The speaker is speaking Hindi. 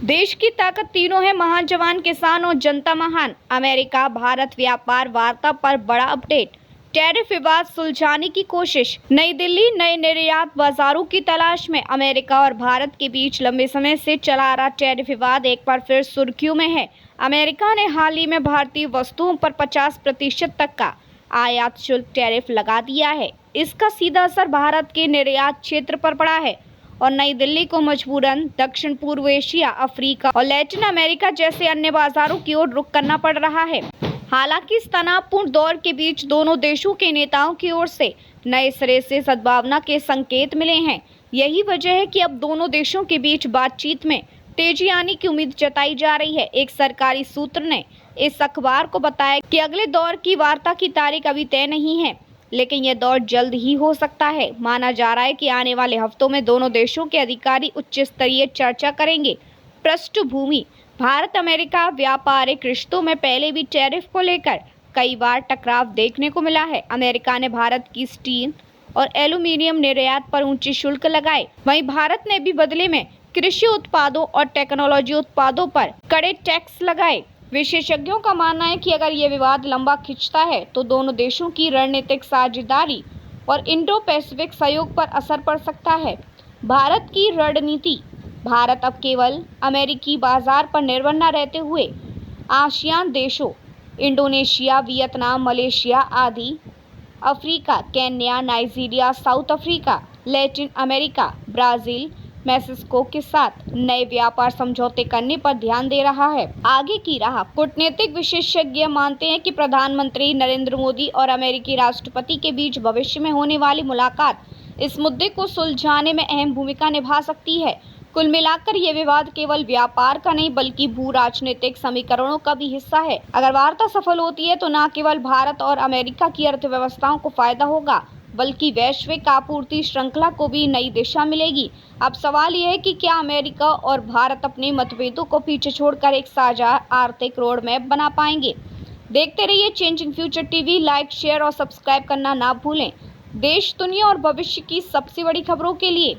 देश की ताकत तीनों है, महान जवान, किसान और जनता महान। अमेरिका भारत व्यापार वार्ता पर बड़ा अपडेट। टैरिफ विवाद सुलझाने की कोशिश। नई दिल्ली नए निर्यात बाजारों की तलाश में। अमेरिका और भारत के बीच लंबे समय से चला आ रहा टैरिफ विवाद एक बार फिर सुर्खियों में है। अमेरिका ने हाल ही में भारतीय वस्तुओं पर 50% तक का आयात शुल्क टैरिफ लगा दिया है। इसका सीधा असर भारत के निर्यात क्षेत्र पर पड़ा है और नई दिल्ली को मजबूरन दक्षिण पूर्व एशिया, अफ्रीका और लैटिन अमेरिका जैसे अन्य बाजारों की ओर रुख करना पड़ रहा है। हालांकि इस तनावपूर्ण दौर के बीच दोनों देशों के नेताओं की ओर से नए सिरे से सद्भावना के संकेत मिले हैं। यही वजह है कि अब दोनों देशों के बीच बातचीत में तेजी आने की उम्मीद जताई जा रही है। एक सरकारी सूत्र ने इस अखबार को बताया कि अगले दौर की वार्ता की तारीख अभी तय नहीं है, लेकिन यह दौर जल्द ही हो सकता है। माना जा रहा है कि आने वाले हफ्तों में दोनों देशों के अधिकारी उच्च स्तरीय चर्चा करेंगे। पृष्ठभूमि: भारत अमेरिका व्यापारिक रिश्तों में पहले भी टैरिफ को लेकर कई बार टकराव देखने को मिला है। अमेरिका ने भारत की स्टील और एल्यूमीनियम निर्यात पर ऊंचे शुल्क लगाए, वहीं भारत ने भी बदले में कृषि उत्पादों और टेक्नोलॉजी उत्पादों पर कड़े टैक्स लगाए। विशेषज्ञों का मानना है कि अगर ये विवाद लंबा खिंचता है तो दोनों देशों की रणनीतिक साझेदारी और इंडो पैसिफिक सहयोग पर असर पड़ सकता है। भारत की रणनीति: भारत अब केवल अमेरिकी बाजार पर निर्भर न रहते हुए आसियान देशों इंडोनेशिया, वियतनाम, मलेशिया आदि, Africa, Kenya, Nigeria, south Africa, Latin America, Brazil, Mexico के साथ नए व्यापार समझौते करने पर ध्यान दे रहा है। आगे की राह: कूटनीतिक विशेषज्ञ मानते हैं कि प्रधानमंत्री नरेंद्र मोदी और अमेरिकी राष्ट्रपति के बीच भविष्य में होने वाली मुलाकात इस मुद्दे को सुलझाने में अहम भूमिका निभा सकती है। कुल मिलाकर ये विवाद केवल व्यापार का नहीं बल्कि भू राजनीतिक समीकरणों का भी हिस्सा है। अगर वार्ता सफल होती है तो न केवल भारत और अमेरिका की अर्थव्यवस्थाओं को फायदा होगा बल्कि वैश्विक आपूर्ति श्रृंखला को भी नई दिशा मिलेगी। अब सवाल यह है कि क्या अमेरिका और भारत अपने मतभेदों को पीछे छोड़कर एक साझा आर्थिक रोड मैप बना पाएंगे। देखते रहिए changing future TV. Like, share और सब्सक्राइब करना ना भूलें। देश, दुनिया और भविष्य की सबसे बड़ी खबरों के लिए।